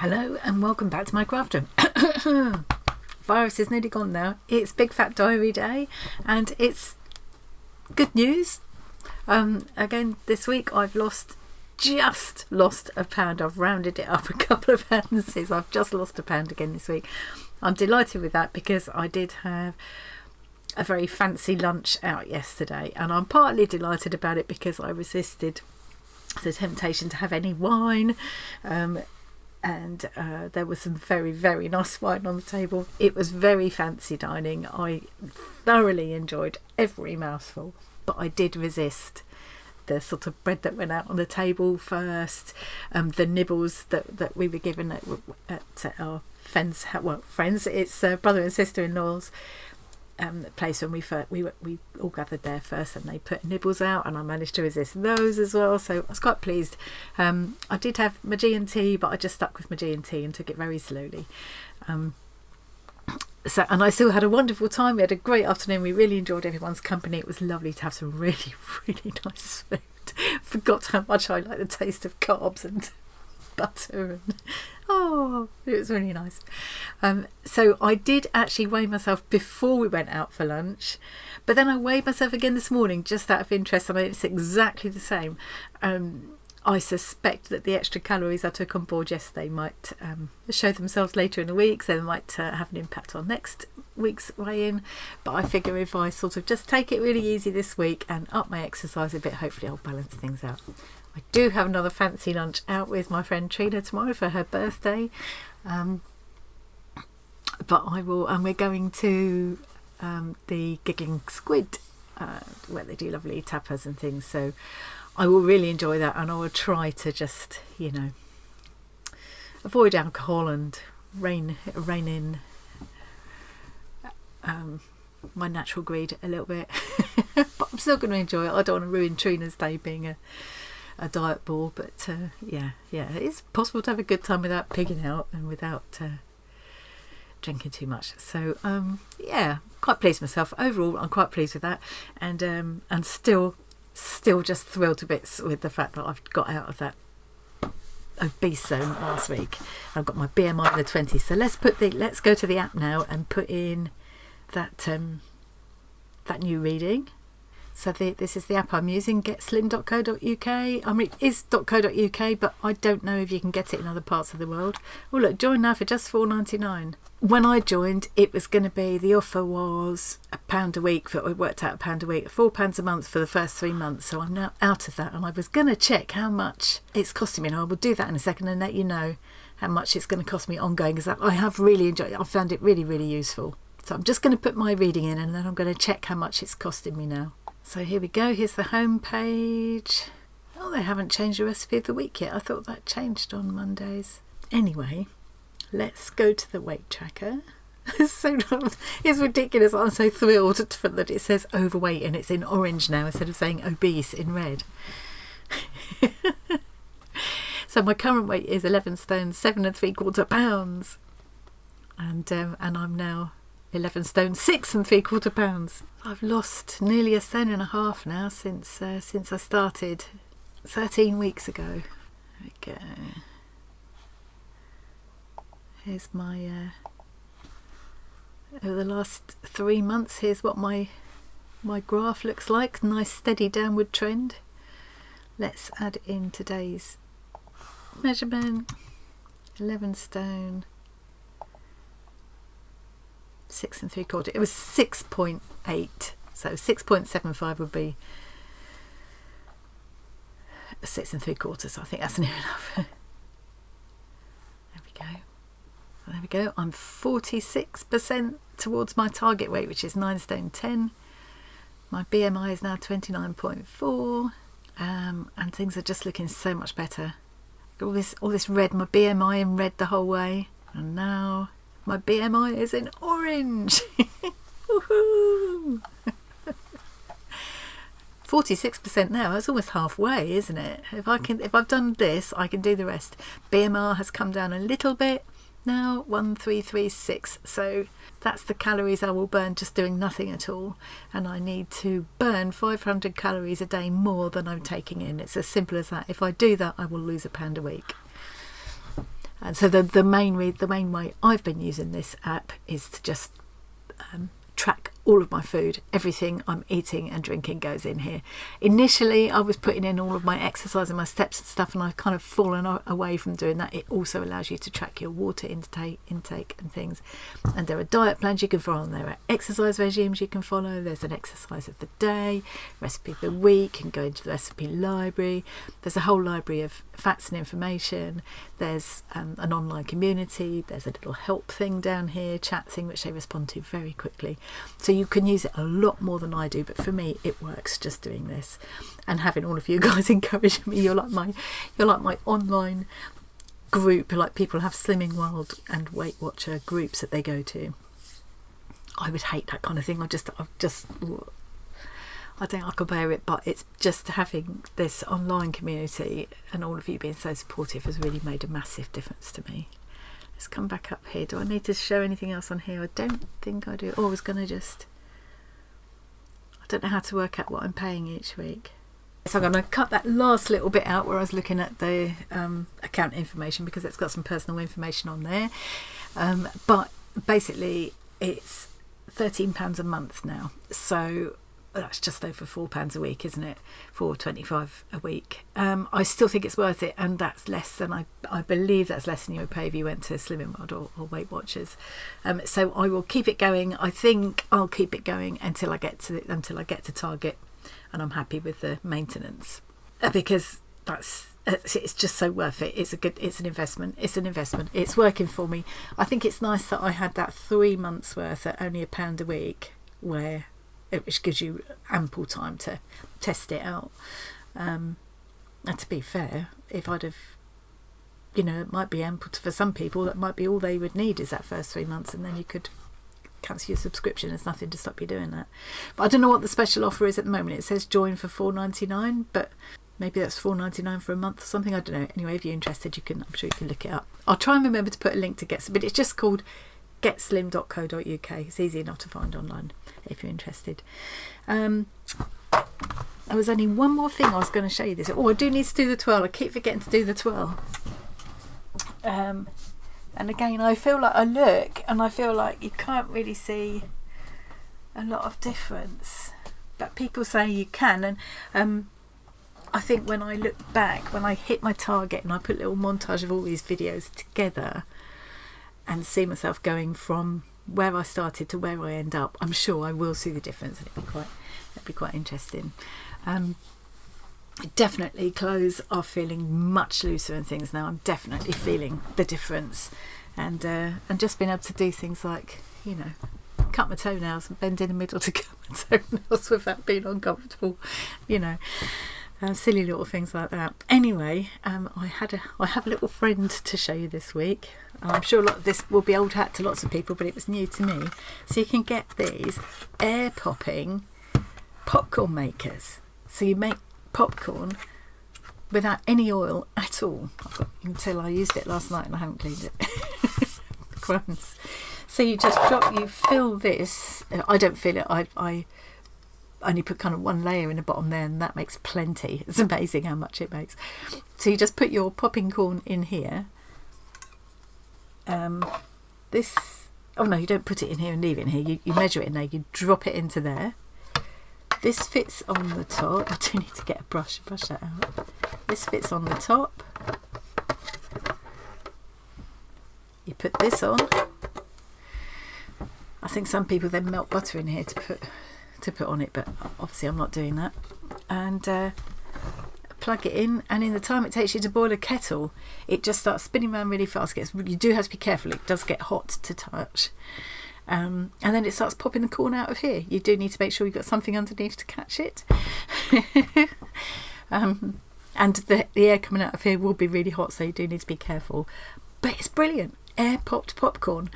Hello and welcome back to my craft room. Virus is nearly gone now. It's Big Fat Diary Day and it's good news. Again this week I've just lost a pound. I've rounded it up a couple of ounces. I've just lost a pound again this week. I'm delighted with that because I did have a very fancy lunch out yesterday, and I'm partly delighted about it because I resisted the temptation to have any wine. And there was some very, very nice wine on the table. It was very fancy dining. I thoroughly enjoyed every mouthful, but I did resist the sort of bread that went out on the table first, the nibbles that we were given at our friends. It's brother and sister-in-law's place when we all gathered there first, and they put nibbles out and I managed to resist those as well, so I was quite pleased. I did have my G&T, but I just stuck with my G&T and took it very slowly. And I still had a wonderful time. We had a great afternoon. We really enjoyed everyone's company. It was lovely to have some really, really nice food. Forgot how much I like the taste of carbs and butter, and it was really nice. So I did actually weigh myself before we went out for lunch, but then I weighed myself again this morning just out of interest, and it's exactly the same. I suspect that the extra calories I took on board yesterday might show themselves later in the week, so they might have an impact on next week's weigh-in. But I figure if I sort of just take it really easy this week and up my exercise a bit, hopefully I'll balance things out. I do have another fancy lunch out with my friend Trina tomorrow for her birthday, but I will, and we're going to the Giggling Squid, where they do lovely tapas and things, so I will really enjoy that, and I will try to just, avoid alcohol and rein in my natural greed a little bit. But I'm still going to enjoy it. I don't want to ruin Trina's day being a diet ball, but yeah, it's possible to have a good time without pigging out and without drinking too much. So yeah, quite pleased with myself overall. I'm quite pleased with that, and still just thrilled to bits with the fact that I've got out of that obese zone last week. I've got my BMI in the 20s. So let's go to the app now and put in that new reading. So this is the app I'm using, getslim.co.uk. I mean, it is .co.uk, but I don't know if you can get it in other parts of the world. Oh look, join now for just $4.99. When I joined, it was going to be, the offer was £1 a week, it worked out £1 a week, £4 a month for the first 3 months. So I'm now out of that, and I was going to check how much it's costing me. And I will do that in a second and let you know how much it's going to cost me ongoing, because I have really enjoyed it. I found it really, really useful. So I'm just going to put my reading in, and then I'm going to check how much it's costing me now. So here we go, here's the home page. Oh, they haven't changed the recipe of the week yet. I thought that changed on Mondays. Anyway, let's go to the weight tracker. It's ridiculous. I'm so thrilled that it says overweight and it's in orange now instead of saying obese in red. So my current weight is 11 stone 7 3/4 pounds, and I'm now 11 stone 6 3/4 pounds. I've lost nearly 1.5 stones now since I started 13 weeks ago. There we go. Here's my over the last 3 months. Here's what my graph looks like. Nice steady downward trend. Let's add in today's measurement. 11 stone 6 3/4. It was 6.8, so 6.75 would be 6 3/4. So I think that's near enough. There we go. I'm 46% towards my target weight, which is 9 stone 10. My BMI is now 29.4, and things are just looking so much better. All this red, my BMI in red the whole way, and now my BMI is in orange. Woohoo! 46% now. That's almost halfway, isn't it? If I've done this, I can do the rest. BMR has come down a little bit now, 1336. So that's the calories I will burn just doing nothing at all. And I need to burn 500 calories a day more than I'm taking in. It's as simple as that. If I do that, I will lose £1 a week. And so the main way I've been using this app is to just track all of my food. Everything I'm eating and drinking goes in here. Initially I was putting in all of my exercise and my steps and stuff, and I've kind of fallen away from doing that. It also allows you to track your water intake and things, and there are diet plans you can follow, and there are exercise regimes you can follow. There's an exercise of the day, recipe of the week, and go into the recipe library. There's a whole library of facts and information. There's an online community. There's a little help thing down here, chat thing, which they respond to very quickly. So you can use it a lot more than I do, but for me it works just doing this, and having all of you guys encouraging me. You're like my online group. Like, people have Slimming World and Weight Watcher groups that they go to. I would hate that kind of thing. I don't think I could bear it, but it's just having this online community and all of you being so supportive has really made a massive difference to me. Let's come back up here. Do I need to show anything else on here? I don't think I do. Oh, I was going to I don't know how to work out what I'm paying each week. So I'm going to cut that last little bit out where I was looking at the account information, because it's got some personal information on there. But basically it's £13 a month now. So that's just over £4 a week, isn't it? £4.25 a week. I still think it's worth it, and that's less than I believe that's less than you would pay if you went to Slimming World or Weight Watchers. So I will keep it going. I think I'll keep it going until I get to target, and I'm happy with the maintenance, because it's just so worth it. It's an investment. It's working for me. I think it's nice that I had that 3 months worth at only £1 a week, which gives you ample time to test it out. And to be fair, if I'd have, it might be ample for some people. That might be all they would need, is that first 3 months, and then you could cancel your subscription. There's nothing to stop you doing that. But I don't know what the special offer is at the moment. It says join for £4.99, but maybe that's £4.99 for a month or something. I don't know. Anyway, if you're interested, I'm sure you can look it up. I'll try and remember to put a link to but it's just called getslim.co.uk. It's easy enough to find online if you're interested. There was only one more thing I was going to show you this. I do need to do the twirl. I keep forgetting to do the twirl. And again, I feel like I look and I feel like you can't really see a lot of difference, but people say you can. And I think when I look back, when I hit my target and I put a little montage of all these videos together and see myself going from where I started to where I end up, I'm sure I will see the difference, and it'd be quite interesting. Definitely clothes are feeling much looser and things now. I'm definitely feeling the difference, and just being able to do things like, cut my toenails and bend in the middle to cut my toenails without being uncomfortable, silly little things like that. Anyway, I have a little friend to show you this week. I'm sure a lot of this will be old hat to lots of people, but it was new to me. So you can get these air popping popcorn makers. So you make popcorn without any oil at all. You can tell I used it last night and I haven't cleaned it. Crumbs. So you fill this. I don't fill it. I only put kind of one layer in the bottom there, and that makes plenty. It's amazing how much it makes. So you just put your popping corn in here. You don't put it in here and leave it in here. You measure it in there. You drop it into there. This fits on the top. I do need to get a brush that out. This fits on the top. You put this on. I think some people then melt butter in here to put on it, but obviously I'm not doing that. And plug it in, and in the time it takes you to boil a kettle, it just starts spinning around really fast. You do have to be careful. It does get hot to touch. And then it starts popping the corn out of here. You do need to make sure you've got something underneath to catch it. And the air coming out of here will be really hot, so you do need to be careful. But it's brilliant. Air popped popcorn.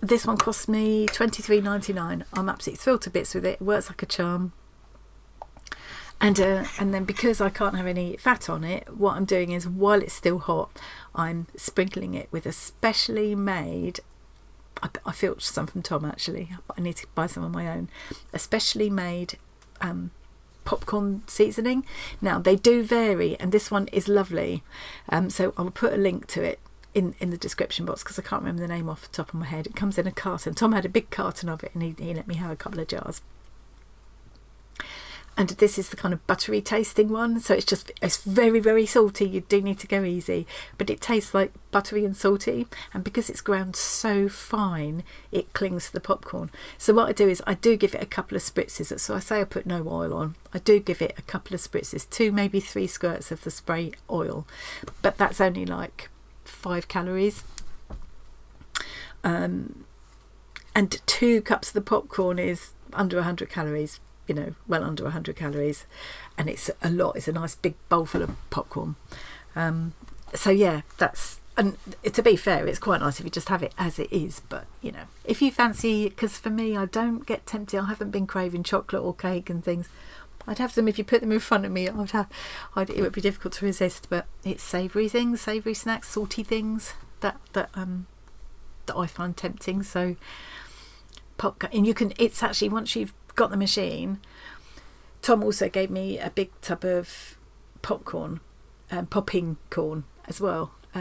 This one cost me $23.99. I'm absolutely thrilled to bits with it. It works like a charm. And then because I can't have any fat on it, what I'm doing is, while it's still hot, I'm sprinkling it with a specially made, I filched some from Tom actually, but I need to buy some of my own, a specially made popcorn seasoning. Now they do vary, and this one is lovely, so I'll put a link to it in the description box, because I can't remember the name off the top of my head. It comes in a carton. Tom had a big carton of it, and he let me have a couple of jars. And this is the kind of buttery tasting one, so it's very, very salty. You do need to go easy, but it tastes like buttery and salty, and because it's ground so fine, it clings to the popcorn. So what I do is I do give it a couple of spritzes. So I say I put no oil on. I do give it a couple of spritzes, 2 maybe 3 squirts of the spray oil, but that's only like 5 calories. And 2 cups of the popcorn is under 100 calories. You know, well under 100 calories, and it's a lot. It's a nice big bowl full of popcorn. So yeah, and to be fair, it's quite nice if you just have it as it is. But you know, if you fancy, because for me, I don't get tempted. I haven't been craving chocolate or cake and things. I'd have them if you put them in front of me. It would be difficult to resist. But it's savoury things, savoury snacks, salty things that I find tempting. So popcorn, and you can. It's actually, once you've got the machine, Tom also gave me a big tub of popcorn, popping corn as well. I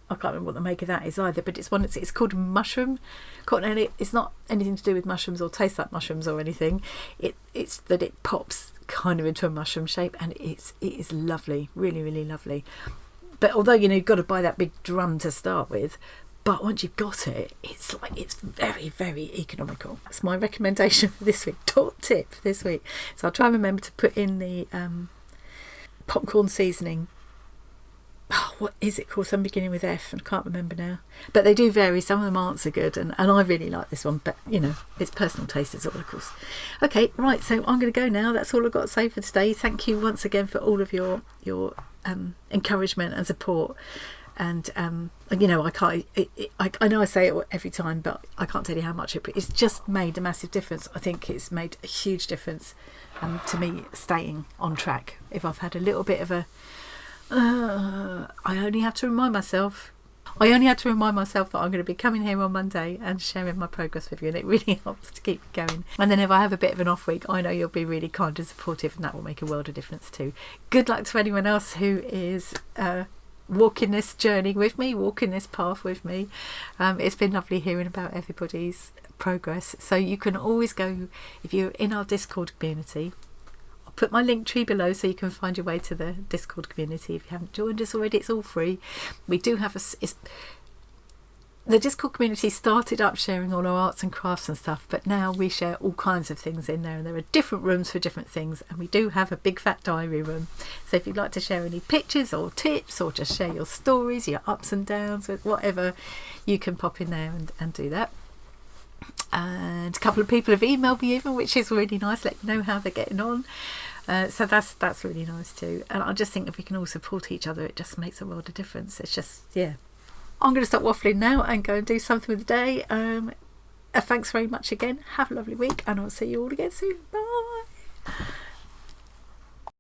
can't remember what the make of that is either, but it's called mushroom corn, and it's not anything to do with mushrooms or taste like mushrooms or anything. It's that it pops kind of into a mushroom shape, and it is lovely, really, really lovely. But although, you know, you've got to buy that big drum to start with, but once you've got it, it's very, very economical. That's my recommendation for this week. Top tip for this week. So I'll try and remember to put in the popcorn seasoning. Oh, what is it called? Some beginning with F, and I can't remember now. But they do vary. Some of them aren't so good, and I really like this one. But you know, it's personal taste as well, of course. Okay, right. So I'm going to go now. That's all I've got to say for today. Thank you once again for all of your encouragement and support. And you know, I know I say it every time, but I can't tell you how much it's just made a massive difference. I think it's made a huge difference to me staying on track. If I've had a little bit of I only have to remind myself that I'm going to be coming here on Monday and sharing my progress with you, and it really helps to keep going. And then if I have a bit of an off week, I know you'll be really kind and supportive, and that will make a world of difference too. Good luck to anyone else who is walking this journey with me, walking this path with me. It's been lovely hearing about everybody's progress. So you can always go, if you're in our Discord community, I'll put my link tree below so you can find your way to the Discord community. If you haven't joined us already, it's all free. We do have the Discord community started up sharing all our arts and crafts and stuff, but now we share all kinds of things in there, and there are different rooms for different things, and we do have a big fat diary room. So if you'd like to share any pictures or tips, or just share your stories, your ups and downs, with whatever, you can pop in there and do that. And a couple of people have emailed me even, which is really nice, let me know how they're getting on. So that's really nice too. And I just think if we can all support each other, it just makes a world of difference. It's just, yeah. I'm going to stop waffling now and go and do something with the day. Thanks very much again. Have a lovely week, and I'll see you all again soon. Bye.